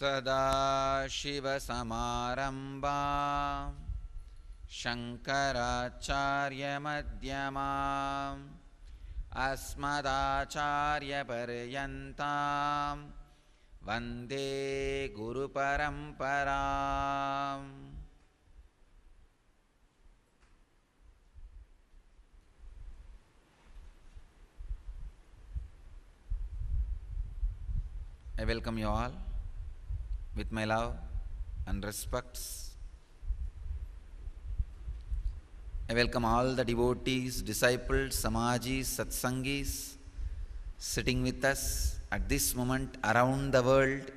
Sadashivasamarambham Shankaracharyamध्यamam Asmadacharyaparyantam Vande Guru Paramparam. I welcome you all with my love and respects. I welcome all the devotees, disciples, samajis, satsangis sitting with us at this moment around the world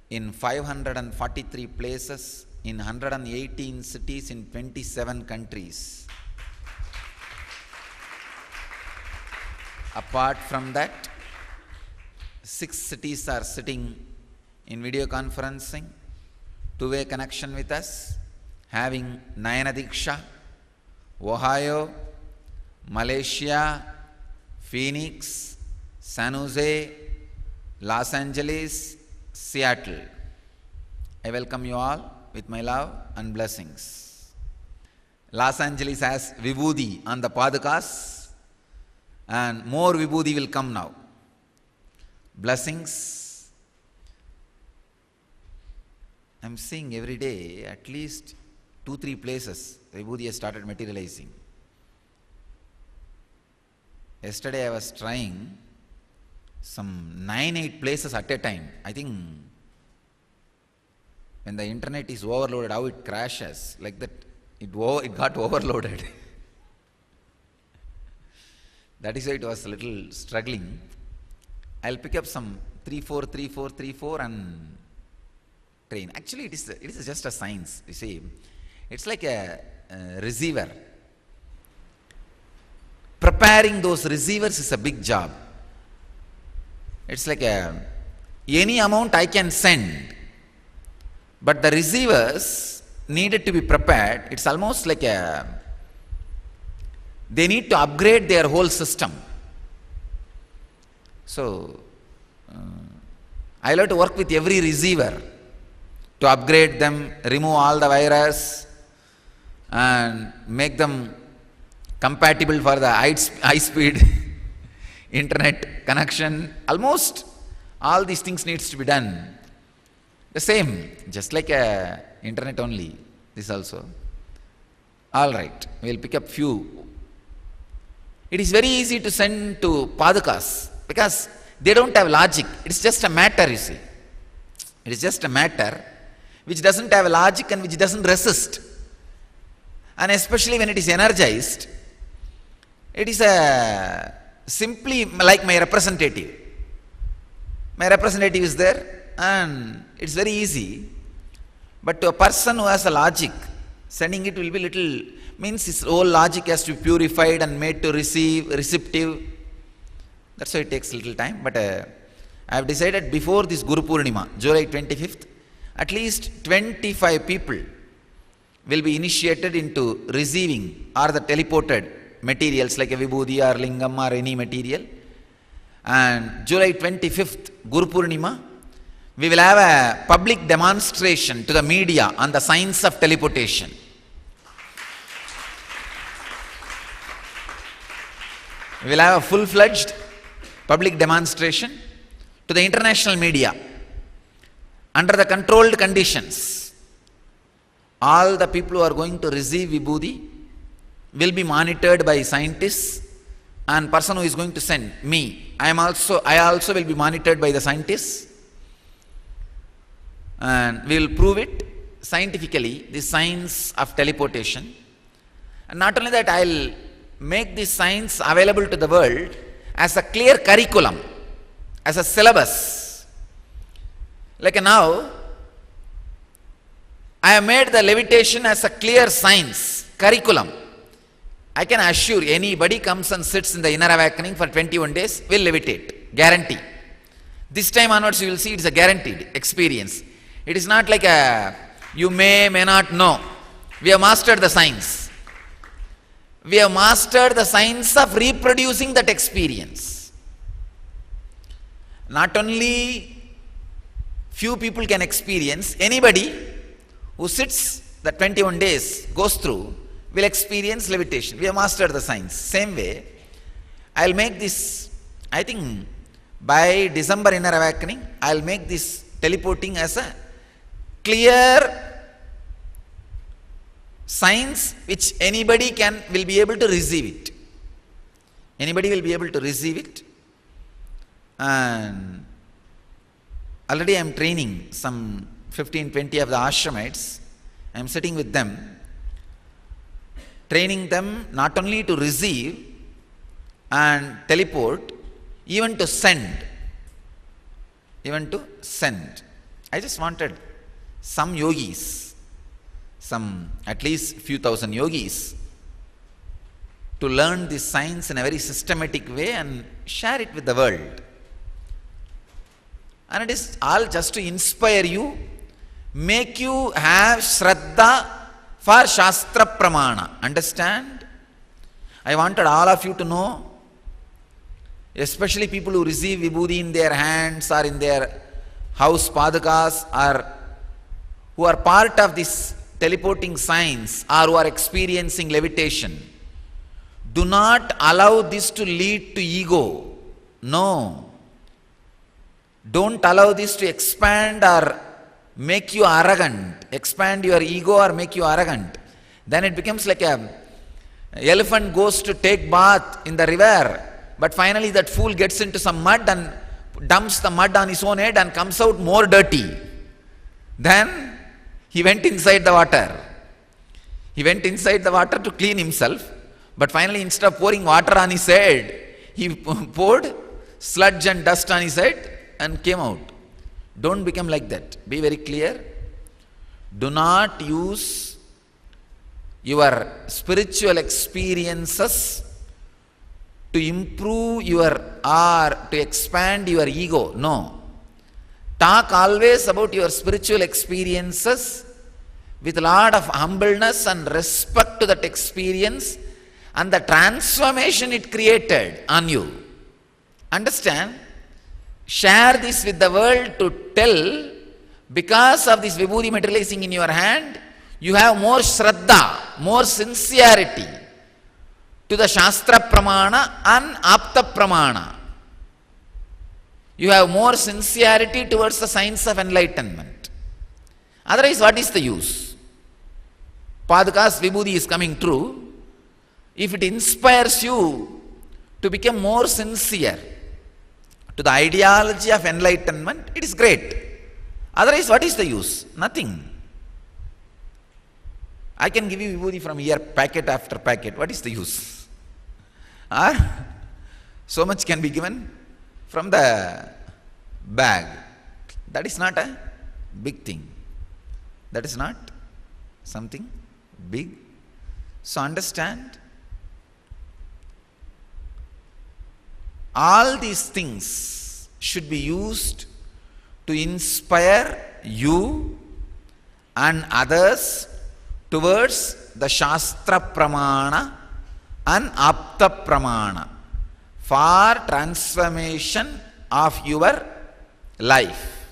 in 543 places, in 118 cities, in 27 countries. Apart from that, 6 cities are sitting in video conferencing, two-way connection with us, having Nayana Diksha, Ohio, Malaysia, Phoenix, San Jose, Los Angeles, Seattle. I welcome you all with my love and blessings. Los Angeles has Vibhuti on the Padakas, and more Vibhuti will come now. Blessings. I am seeing every day at least 2-3 places Vibhuti has started materializing. Yesterday I was trying some 9-8 places at a time. I think when the internet is overloaded, how it crashes, like that it got overloaded. That is why it was a little struggling. I'll pick up some 3-4 and train. Actually, it is just a science, you see. It's like a receiver. Preparing those receivers is a big job. It's like any amount I can send, but the receivers needed to be prepared. It's almost like they need to upgrade their whole system. So, I love to work with every receiver to upgrade them, remove all the virus and make them compatible for the high-speed internet connection. Almost all these things needs to be done. The same, just like internet only, this also. All right, we'll pick up few. It is very easy to send to Padakas because they don't have logic. It's just a matter, you see. It is just a matter which doesn't have logic and which doesn't resist. And especially when it is energized, it is simply like my representative. My representative is there and it's very easy. But to a person who has a logic, sending it will be little, means his whole logic has to be purified and made to receive, receptive. That's why it takes a little time. But I have decided before this Guru Purnima, July 25th, at least 25 people will be initiated into receiving or the teleported materials like a Vibhuti or Lingam or any material. And July 25th, Guru Purnima, we will have a public demonstration to the media on the science of teleportation. We will have a full-fledged public demonstration to the international media under the controlled conditions. All the people who are going to receive Vibhuti will be monitored by scientists, and person who is going to send me, I also will be monitored by the scientists, and we will prove it scientifically, the science of teleportation. And not only that, I will make this science available to the world as a clear curriculum, as a syllabus. Like now, I have made the levitation as a clear science, curriculum. I can assure anybody comes and sits in the inner awakening for 21 days, will levitate, guarantee. This time onwards you will see it is a guaranteed experience. It is not like you may not know. We have mastered the science. We have mastered the science of reproducing that experience. Not only few people can experience. Anybody who sits the 21 days, goes through, will experience levitation. We have mastered the science. Same way, I'll make this, I think by December Inner Awakening, I'll make this teleporting as a clear science which anybody will be able to receive it. Anybody will be able to receive it. And already I am training some 15-20 of the ashramites. I am sitting with them, training them not only to receive and teleport, even to send. Even to send. I just wanted some yogis, some at least few thousand yogis, to learn this science in a very systematic way and share it with the world. And it is all just to inspire you, make you have Shraddha for Shastra Pramana. Understand? I wanted all of you to know, especially people who receive vibhuti in their hands or in their house padakas, or who are part of this teleporting science or who are experiencing levitation. Do not allow this to lead to ego. No. Don't allow this to expand or make you arrogant, expand your ego or make you arrogant. Then it becomes like a elephant goes to take bath in the river, but finally that fool gets into some mud and dumps the mud on his own head and comes out more dirty. Then he went inside the water. He went inside the water to clean himself, but finally instead of pouring water on his head, he poured sludge and dust on his head and came out. Don't become like that. Be very clear. Do not use your spiritual experiences to improve your or to expand your ego. No. Talk always about your spiritual experiences with a lot of humbleness and respect to that experience and the transformation it created on you. Understand? Share this with the world to tell, because of this vibhuti materializing in your hand, you have more shraddha, more sincerity to the Shastra Pramana and Apta Pramana. You have more sincerity towards the science of enlightenment. Otherwise, what is the use? Padakas vibhuti is coming true. If it inspires you to become more sincere to the ideology of enlightenment, it is great. Otherwise, what is the use? Nothing. I can give you vibhuti from here, packet after packet. What is the use? Or so much can be given from the bag. That is not a big thing. That is not something big. So understand, all these things should be used to inspire you and others towards the Shastra Pramana and Apta Pramana for transformation of your life,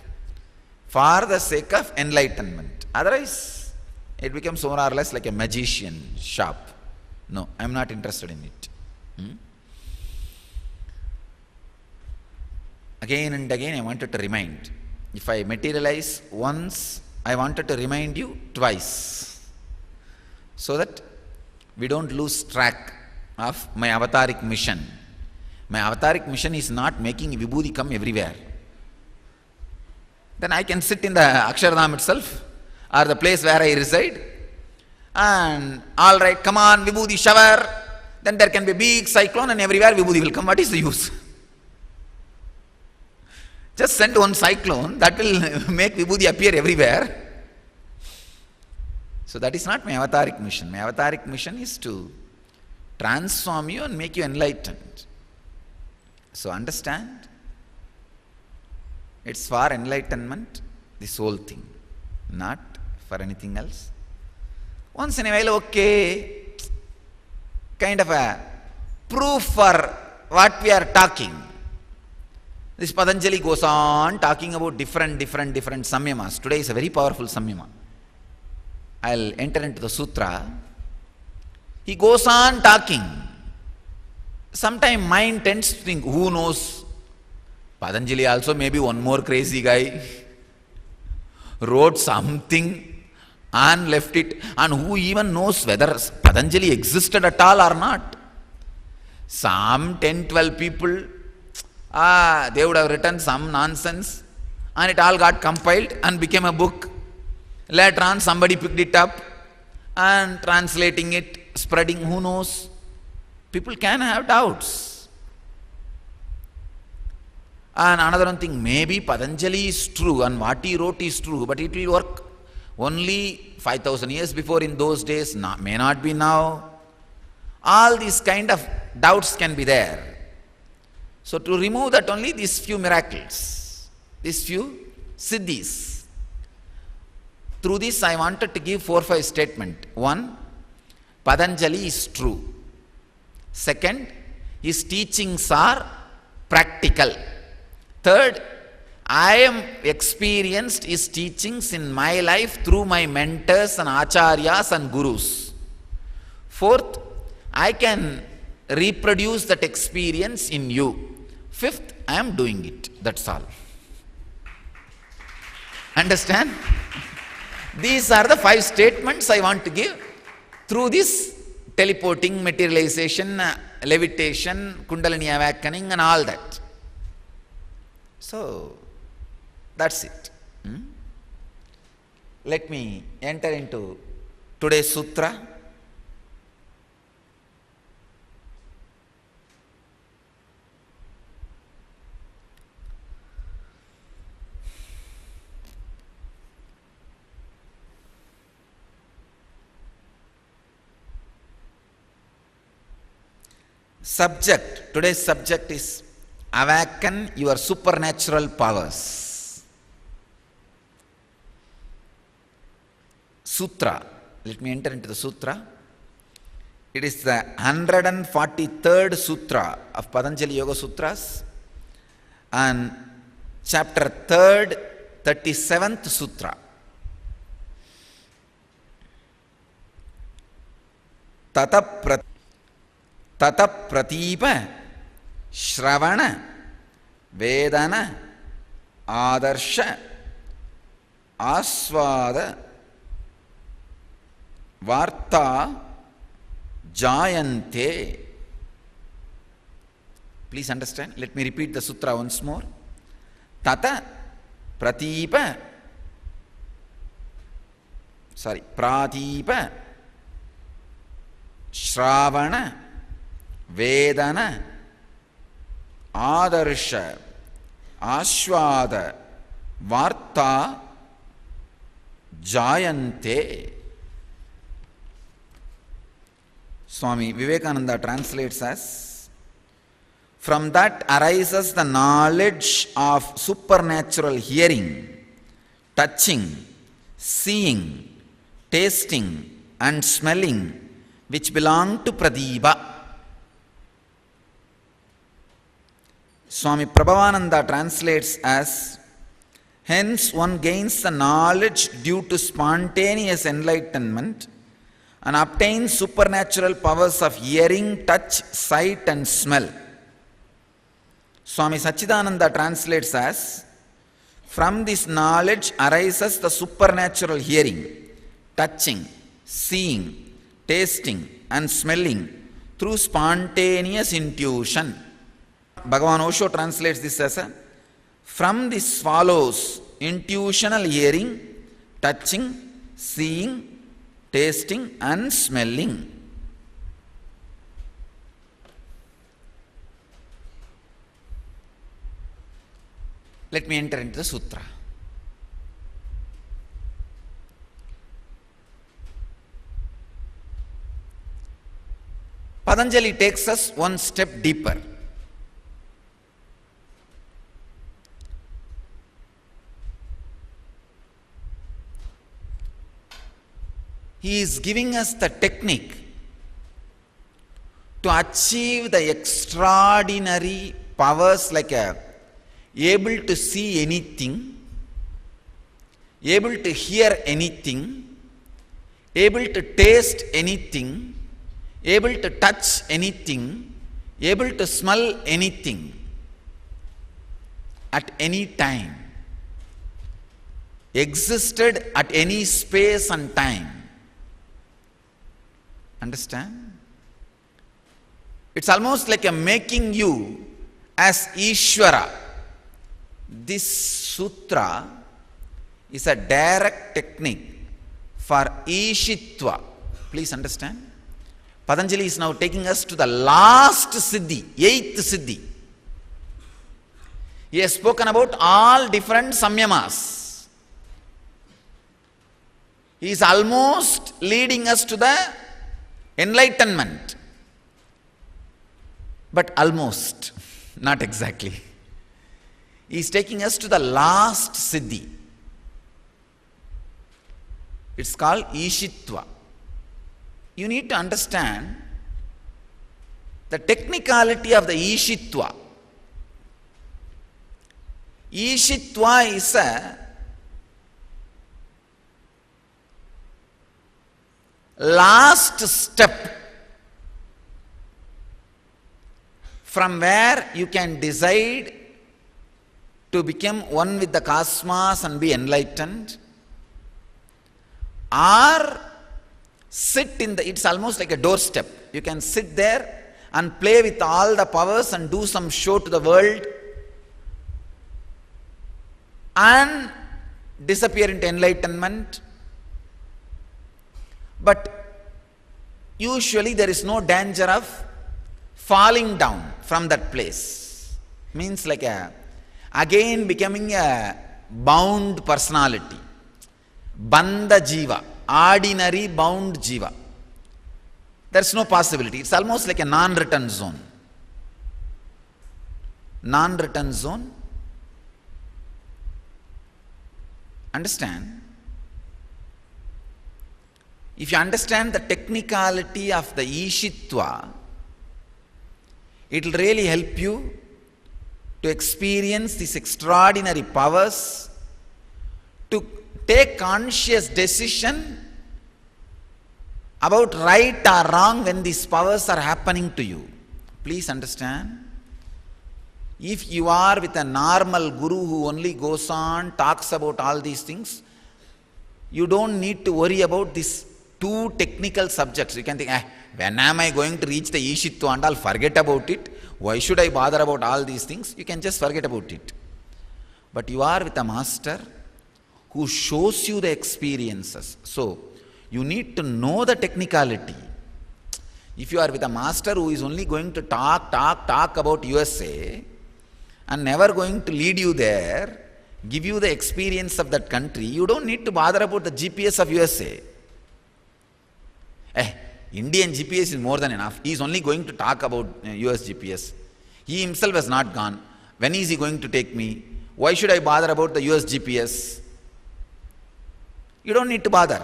for the sake of enlightenment. Otherwise, it becomes more or less like a magician shop. No, I am not interested in it. Again and again I wanted to remind. If I materialize once, I wanted to remind you twice, so that we don't lose track of my avataric mission. My avataric mission is not making vibhuti come everywhere. Then I can sit in the Akshardham itself or the place where I reside and all right, come on, vibhuti shower. Then there can be a big cyclone and everywhere vibhuti will come. What is the use? Just send one cyclone, that will make vibhuti appear everywhere. So that is not my avataric mission. My avataric mission is to transform you and make you enlightened. So understand, it's for enlightenment, this whole thing, not for anything else. Once in a while, okay, kind of a proof for what we are talking. This Patanjali goes on talking about different samyamas. Today is a very powerful samyama. I'll enter into the sutra. He goes on talking. Sometimes mind tends to think, who knows? Patanjali also maybe one more crazy guy wrote something and left it. And who even knows whether Patanjali existed at all or not? Some 10-12 people, they would have written some nonsense and it all got compiled and became a book. Later on somebody picked it up and translating it, spreading, who knows? People can have doubts. And another one thing, maybe Patanjali is true and what he wrote is true, but it will work only 5,000 years before in those days, may not be now. All these kind of doubts can be there. So to remove that only these few miracles, these few siddhis. Through this I wanted to give 4 or 5 statements. 1, Patanjali is true. Second, his teachings are practical. Third, I am experienced his teachings in my life through my mentors and acharyas and gurus. Fourth, I can reproduce that experience in you. Fifth, I am doing it. That's all. Understand? These are the 5 statements I want to give through this teleporting, materialization, levitation, Kundalini awakening and all that. So, that's it. Let me enter into today's sutra. Subject, today's subject is Awaken your supernatural powers. Sutra, let me enter into the sutra. It is the 143rd sutra of Patanjali Yoga Sutras and chapter 3rd, 37th sutra. Tata pratipa Shravana Vedana Adarsha Aswada Varta Jayante. Please understand. Let me repeat the sutra once more. Tata Pratipa Pratipa Shravana Vedana Adarsha Ashwada Varta Jayante. Swami Vivekananda translates as, from that arises the knowledge of supernatural hearing, touching, seeing, tasting and smelling which belong to Pradipa. Swami Prabhavananda translates as, hence one gains the knowledge due to spontaneous enlightenment and obtains supernatural powers of hearing, touch, sight and smell. Swami Sachidananda translates as, from this knowledge arises the supernatural hearing, touching, seeing, tasting and smelling through spontaneous intuition. Bhagavan Osho translates this as a, from this follows intuitional hearing, touching, seeing, tasting and smelling. Let me enter into the sutra. Patanjali takes us one step deeper. He is giving us the technique to achieve the extraordinary powers like a able to see anything, able to hear anything, able to taste anything, able to touch anything, able to smell anything at any time, existed at any space and time. Understand? It's almost like a making you as Ishvara. This sutra is a direct technique for Ishitva. Please understand. Patanjali is now taking us to the last Siddhi, 8th Siddhi. He has spoken about all different samyamas. He is almost leading us to the enlightenment. But almost, not exactly. He is taking us to the last Siddhi. It's called Ishitva. You need to understand the technicality of the Ishitva. Ishitva is a last step from where you can decide to become one with the cosmos and be enlightened, or sit in the, it's almost like a doorstep. You can sit there and play with all the powers and do some show to the world and disappear into enlightenment. But usually there is no danger of falling down from that place. Means like again becoming a bound personality. Bandha jiva, ordinary bound jiva. There's no possibility. It's almost like a non-return zone. Non-return zone. Understand? If you understand the technicality of the Ishitva, it will really help you to experience these extraordinary powers, to take conscious decision about right or wrong when these powers are happening to you. Please understand. If you are with a normal guru who only goes on, talks about all these things, you don't need to worry about these two technical subjects. You can think, when am I going to reach the Ishitva and I'll forget about it? Why should I bother about all these things? You can just forget about it. But you are with a master who shows you the experiences. So, you need to know the technicality. If you are with a master who is only going to talk about USA and never going to lead you there, give you the experience of that country, you don't need to bother about the GPS of USA. Indian GPS is more than enough. He is only going to talk about US GPS. He himself has not gone. When is he going to take me? Why should I bother about the US GPS? You don't need to bother.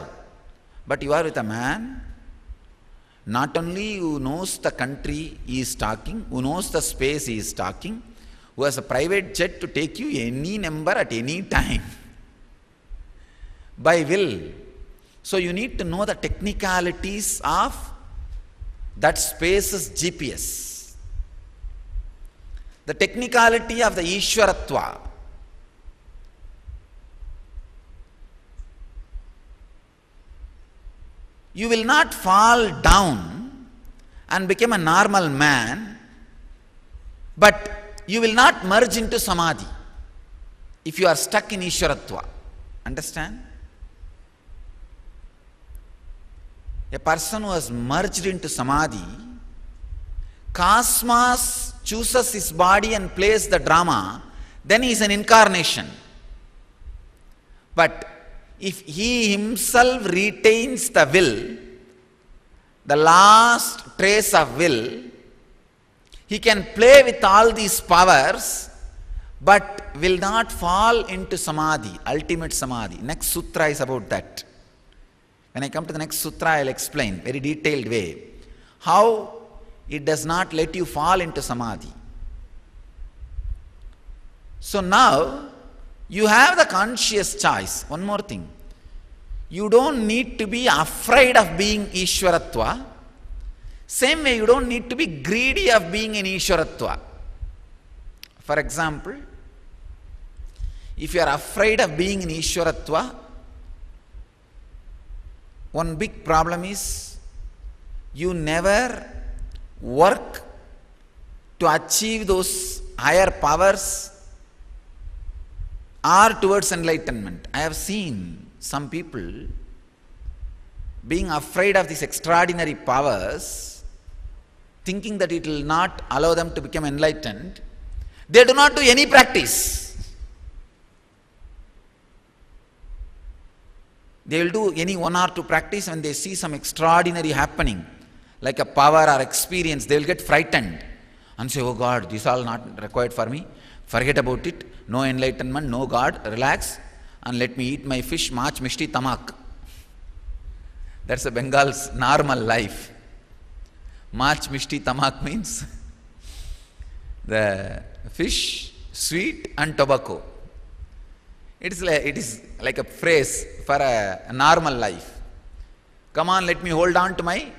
But you are with a man, not only who knows the country he is talking, who knows the space he is talking, who has a private jet to take you any number at any time, by will. So you need to know the technicalities of that space's GPS. The technicality of the Ishwaratva. You will not fall down and become a normal man, but you will not merge into Samadhi if you are stuck in Ishwaratva. Understand? A person who has merged into Samadhi, cosmos chooses his body and plays the drama, then he is an incarnation. But if he himself retains the will, the last trace of will, he can play with all these powers, but will not fall into Samadhi, ultimate Samadhi. Next sutra is about that. When I come to the next sutra, I will explain very detailed way how it does not let you fall into Samadhi. So now you have the conscious choice. One more thing. You don't need to be afraid of being Ishwaratva. Same way you don't need to be greedy of being in Ishwaratva. For example, if you are afraid of being in Ishwaratva, one big problem is you never work to achieve those higher powers or towards enlightenment. I have seen some people being afraid of these extraordinary powers, thinking that it will not allow them to become enlightened. They do not do any practice. They will do any 1 or 2 practice. When they see some extraordinary happening, like a power or experience, they will get frightened and say, oh God, this is all not required for me. Forget about it. No enlightenment, no God. Relax and let me eat my fish, mach, mishti, tamak. That's a Bengal's normal life. Mach, mishti, tamak means the fish, sweet and tobacco. It is like a phrase for a normal life. Come on, let me hold on to my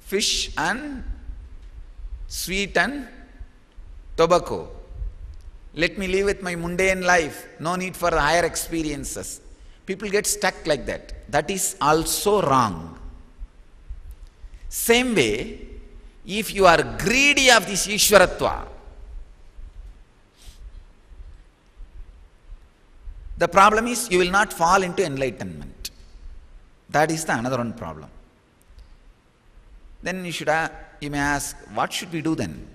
fish and sweet and tobacco. Let me live with my mundane life. No need for higher experiences. People get stuck like that. That is also wrong. Same way, if you are greedy of this Ishwaratva, the problem is you will not fall into enlightenment. That is the another one problem. Then you may ask, what should we do then?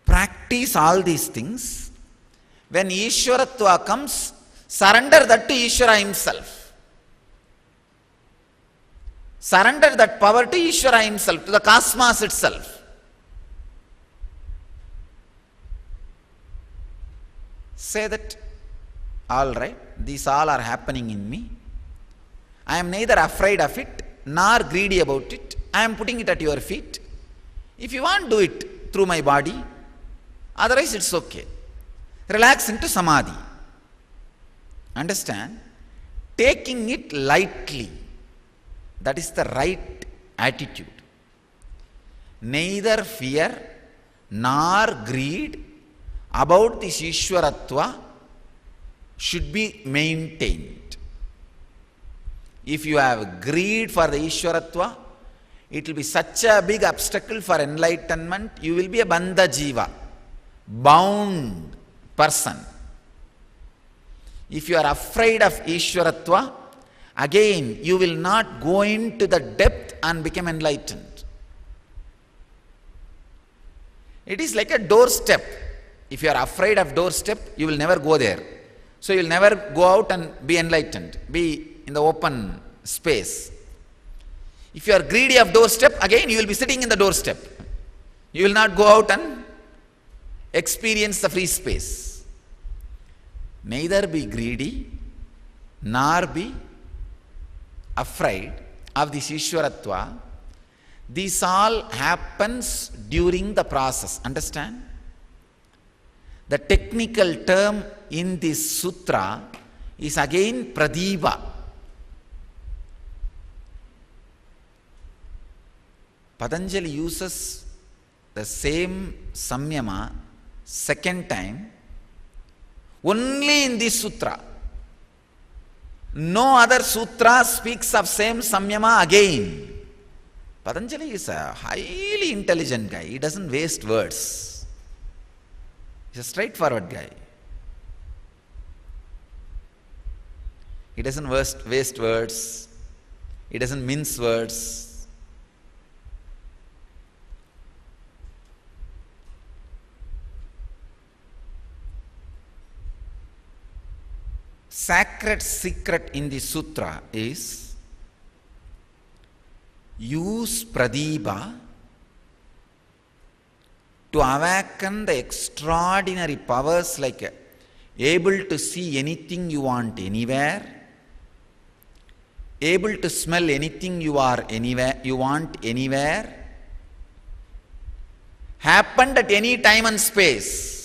Practice all these things. When Ishwaratva comes, surrender that to Ishvara himself. Surrender that power to Ishvara himself, to the cosmos itself. Say that, all right, these all are happening in me. I am neither afraid of it nor greedy about it. I am putting it at your feet. If you want, do it through my body. Otherwise, it's okay. Relax into samadhi. Understand? Taking it lightly. That is the right attitude. Neither fear nor greed about this Ishwaratva should be maintained. If you have greed for the Ishwaratva, it will be such a big obstacle for enlightenment. You will be a bandha jiva, bound person. If you are afraid of Ishwaratva, again you will not go into the depth and become enlightened. It is like a doorstep. If you are afraid of doorstep, you will never go there. So you will never go out and be enlightened, be in the open space. If you are greedy of doorstep, again you will be sitting in the doorstep. You will not go out and experience the free space. Neither be greedy nor be afraid of this Ishwaratva. This all happens during the process. Understand? The technical term in this sutra is again Pradipa. Patanjali uses the same samyama second time only in this sutra. No other sutra speaks of same samyama again. Patanjali is a highly intelligent guy. He doesn't waste words. He's a straightforward guy. He doesn't waste words. He doesn't mince words. Sacred secret in the sutra is use Pradipa to awaken the extraordinary powers like able to see anything you want anywhere, able to smell anything you want anywhere, happened at any time and space.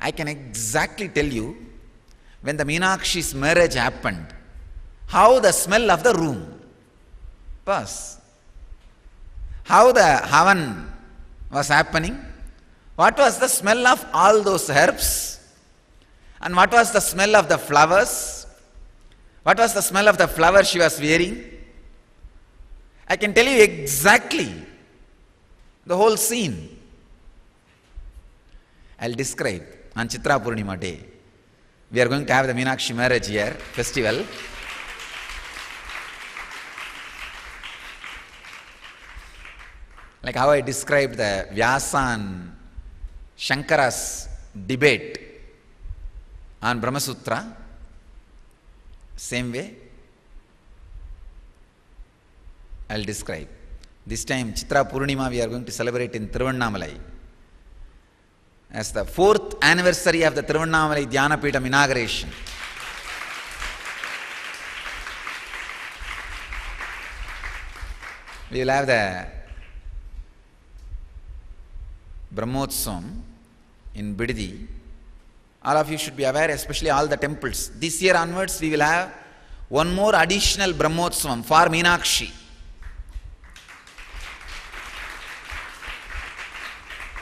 I can exactly tell you when the Meenakshi's marriage happened, how the smell of the room was, how the havan was happening, what was the smell of all those herbs, and what was the smell of the flowers, what was the smell of the flower she was wearing. I can tell you exactly the whole scene. I'll describe on Chitra Purnima day. We are going to have the Meenakshi marriage here, festival. Like how I described the Vyasa and Shankara's debate on Brahma Sutra, same way I'll describe. This time Chitra Purnima we are going to celebrate in Tiruvannamalai as the 4th anniversary of the Tiruvannamalai Dhyanapeetham inauguration. We will have the Brahmotsavam in Bididi. All of you should be aware, especially all the temples. This year onwards we will have one more additional Brahmotsavam for Meenakshi.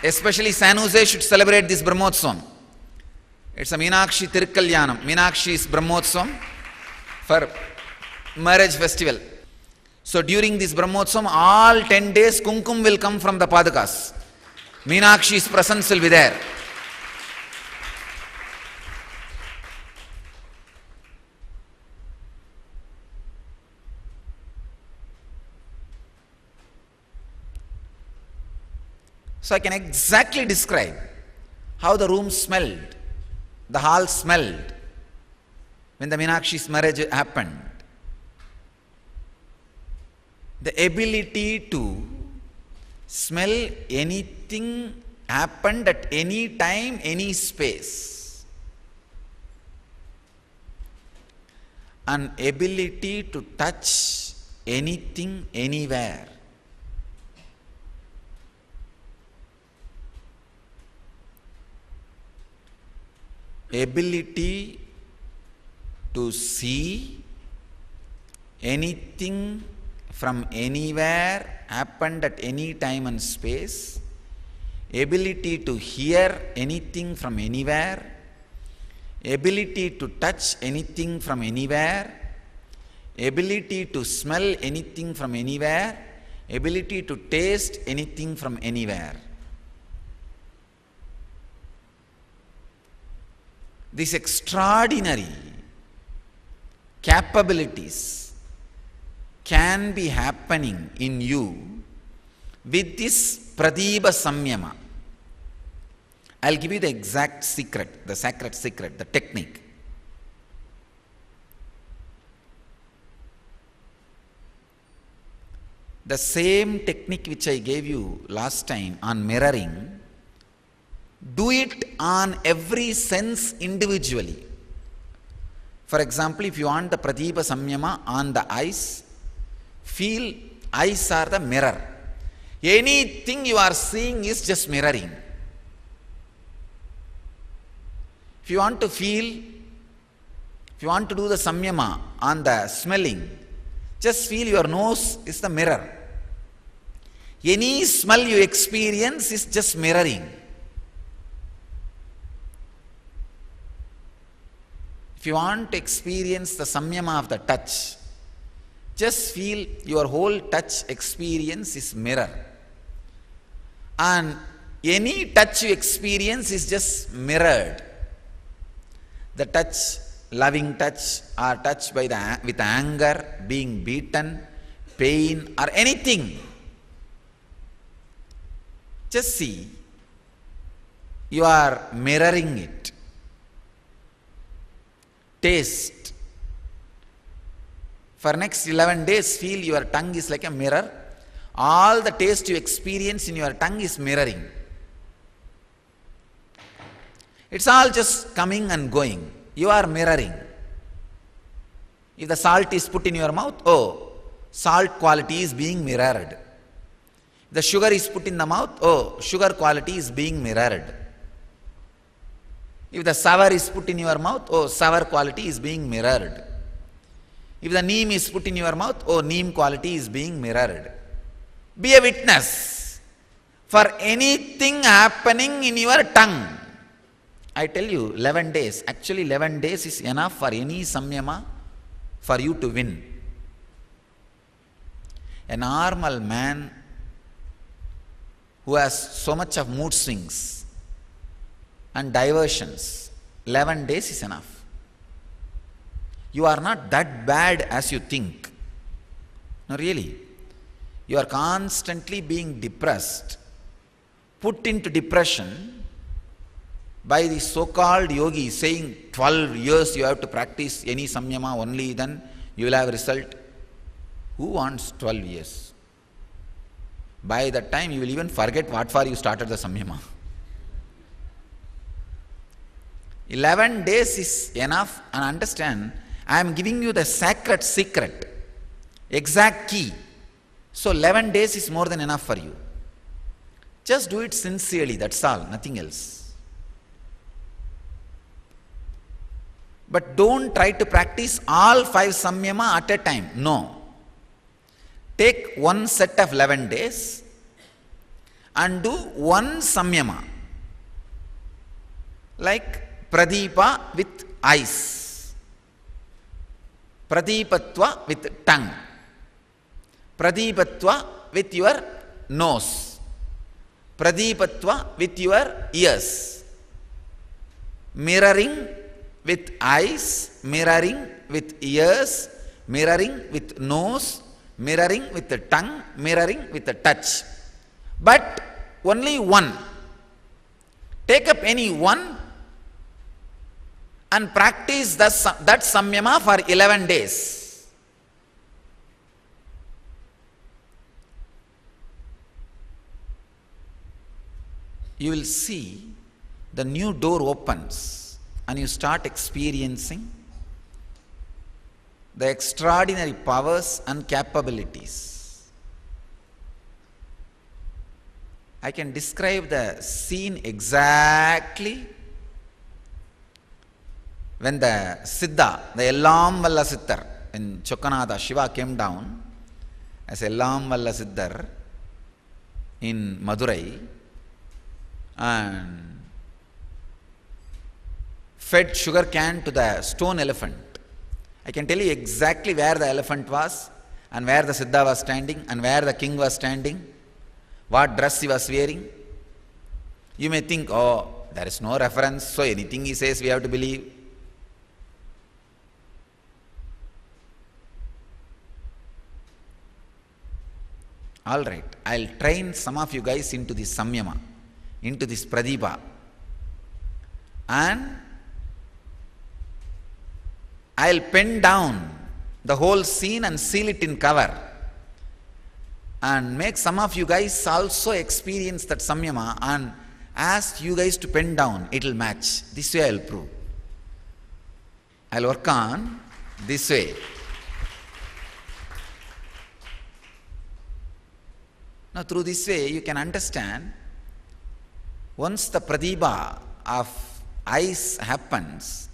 Especially San Jose should celebrate this Brahmotsavam. It's a Meenakshi Tirukkalyanam. Meenakshi's Brahmotsavam for marriage festival. So during this Brahmotsavam, all 10 days Kumkum will come from the Padakas. Meenakshi's presence will be there. So I can exactly describe how the room smelled, the hall smelled when the Meenakshi's marriage happened. The ability to smell anything happened at any time, any space. An ability to touch anything, anywhere. Ability to see anything from anywhere happened at any time and space, ability to hear anything from anywhere, ability to touch anything from anywhere, ability to smell anything from anywhere, ability to taste anything from anywhere. These extraordinary capabilities can be happening in you with this Pradipa Samyama. I'll give you the exact secret, the sacred secret, the technique. The same technique which I gave you last time on mirroring, do it on every sense individually. For example, if you want the Pradipa Samyama on the eyes, feel eyes are the mirror. Anything you are seeing is just mirroring. If you want to feel, if you want to do the Samyama on the smelling, just feel your nose is the mirror. Any smell you experience is just mirroring. If you want to experience the Samyama of the touch, just feel your whole touch experience is mirror. And any touch you experience is just mirrored. The touch, loving touch, or touch by with anger, being beaten, pain, or anything. Just see, you are mirroring it. Taste. For next 11 days, feel your tongue is like a mirror. All the taste you experience in your tongue is mirroring. It's all just coming and going. You are mirroring. If the salt is put in your mouth, oh, salt quality is being mirrored. If the sugar is put in the mouth, oh, sugar quality is being mirrored. If the sour is put in your mouth, oh, sour quality is being mirrored. If the neem is put in your mouth, oh, neem quality is being mirrored. Be a witness for anything happening in your tongue. I tell you, 11 days. Actually, 11 days is enough for any samyama for you to win. A normal man who has so much of mood swings and diversions, 11 days is enough. You are not that bad as you think. No, really. You are constantly being depressed, put into depression by the so-called yogi saying 12 years you have to practice any samyama, only then you will have result. Who wants 12 years? By that time you will even forget what for you started the samyama. 11 days is enough, and understand, I am giving you the sacred secret, exact key. So 11 days is more than enough for you. Just do it sincerely, that's all, nothing else. But don't try to practice all 5 samyama at a time. No. Take one set of 11 days and do one samyama. Like pradipa with eyes, pradipatva with tongue, pradipatva with your nose, pradipatva with your ears, mirroring with eyes, mirroring with ears, mirroring with nose, mirroring with the tongue, mirroring with the touch. But only one. Take up any one and practice that samyama for 11 days. You will see the new door opens and you start experiencing the extraordinary powers and capabilities. I can describe the scene exactly when the Siddha, the Ellam Valla Siddhar, when Chokkanatha, Shiva came down as Ellam Valla Siddhar in Madurai and fed sugar cane to the stone elephant. I can tell you exactly where the elephant was and where the Siddha was standing and where the king was standing, what dress he was wearing. You may think, oh, there is no reference, so anything he says we have to believe. All right, I'll train some of you guys into this samyama, into this pradipa, and I'll pen down the whole scene and seal it in cover and make some of you guys also experience that samyama and ask you guys to pen down. It will match. This way I'll prove. I'll work on this way. Now through this way you can understand, once the pradibha of eyes happens,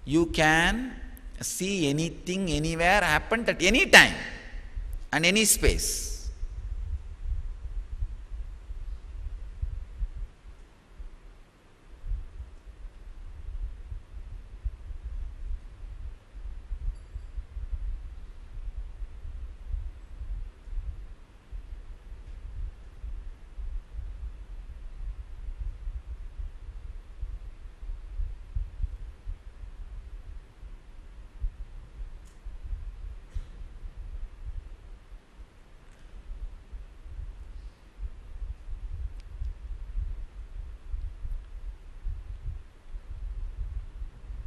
you can see anything, anywhere, happened at any time and any space.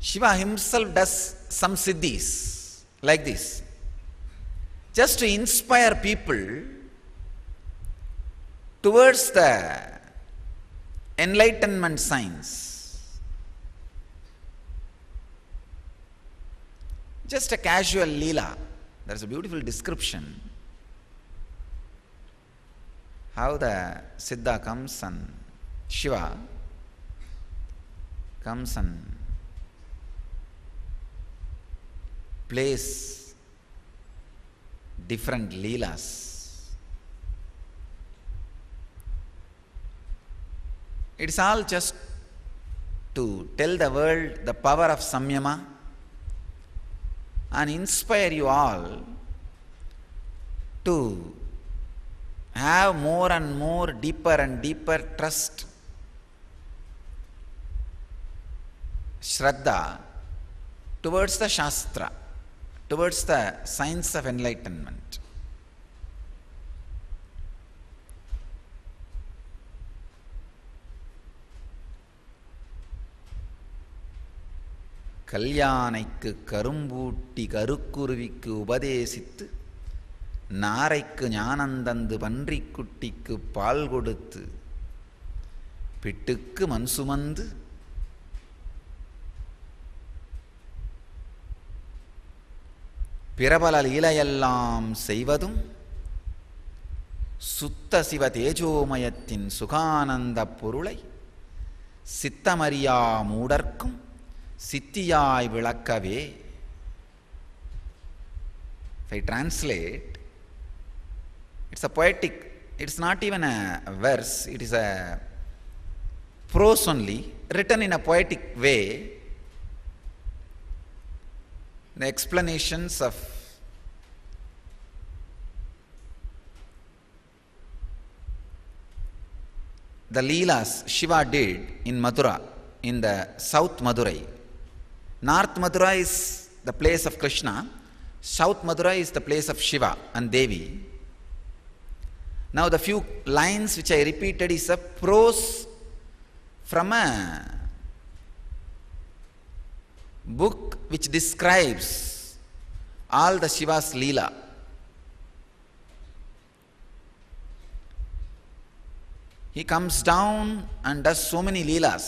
Shiva himself does some siddhis like this, just to inspire people towards the enlightenment science. Just a casual leela. There is a beautiful description how the Siddha comes and Shiva comes and plays different leelas. It's all just to tell the world the power of samyama and inspire you all to have more and more deeper and deeper trust, Shraddha towards the Shastra, towards the science of enlightenment. கல்யாணைக்கு கரும்பூட்டி கருக்குருவிக்கு உபதேசித்து நாரைக்கு ஞானந்தந்து பன்றிக்குட்டிக்கு பால் கொடுத்து பிட்டுக்கு மண் சுமந்து பிரபல லீலையெல்லாம் செய்வதும் சுத்த சிவ தேஜோமயத்தின் சுகானந்த பொருளை சித்தமறியா மூடர்க்கும் சித்தியாய் விளக்கவே. If I translate, it's a poetic, it's not even a verse, it is a prose only, written in a poetic way. The explanations of the Leelas Shiva did in Mathura, in the South Madurai. North Mathura is the place of Krishna, South Mathura is the place of Shiva and Devi. Now the few lines which I repeated is a prose from a book which describes all the Shiva's Leela. He comes down and does so many Leelas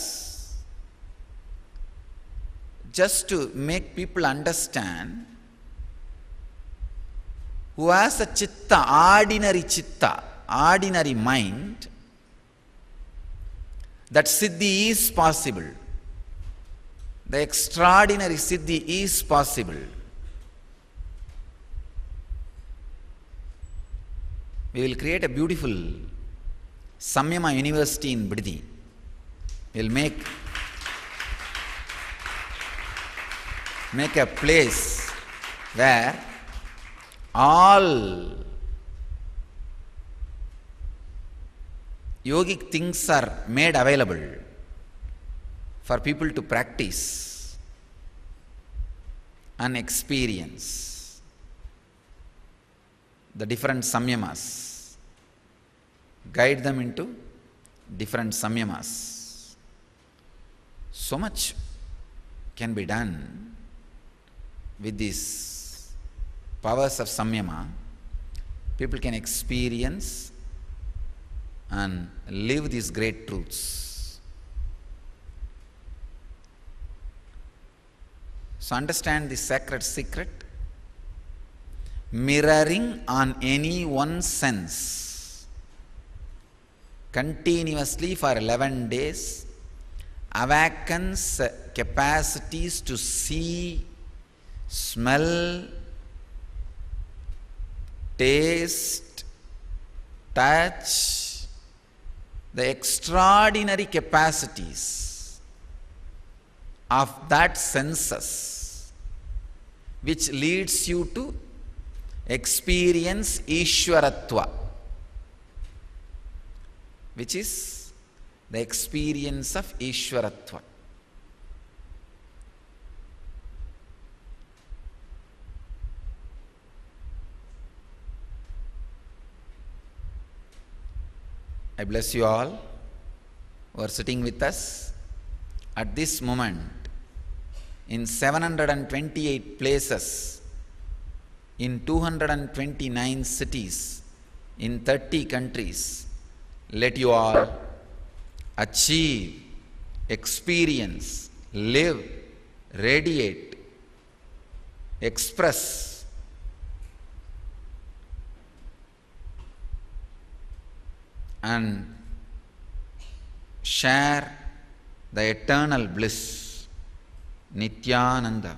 just to make people understand who has a chitta, ordinary mind, that siddhi is possible. The extraordinary siddhi is possible. We will create a beautiful Samyama University in Biddi. We will make a place where all yogic things are made available for people to practice and experience the different samyamas, guide them into different samyamas. So much can be done with these powers of samyama. People can experience and live these great truths. So understand this sacred secret. Mirroring on any one sense continuously for 11 days awakens capacities to see, smell, taste, touch, the extraordinary capacities of that senses, which leads you to experience Ishwaratva, which is the experience of Ishwaratva. I bless you all who are sitting with us at this moment in 728 places, in 229 cities, in 30 countries. Let you all achieve, experience, live, radiate, express and share the eternal bliss, Nithyananda.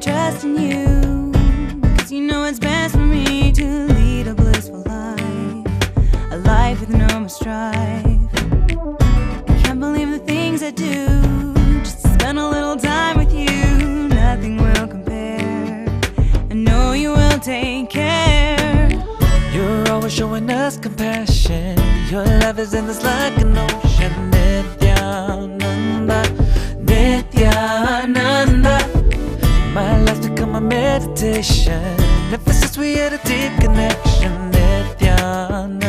Trust in you, 'cause you know it's best for me to lead a blissful life, a life with no more strife. I can't believe the things I do, just to spend a little time with you. Nothing will compare, I know you will take care. You're always showing us compassion, your love is endless like an ocean. Nithyananda, Nithyananda, my life's become a meditation. Ever since we had a deep connection, Nithyananda.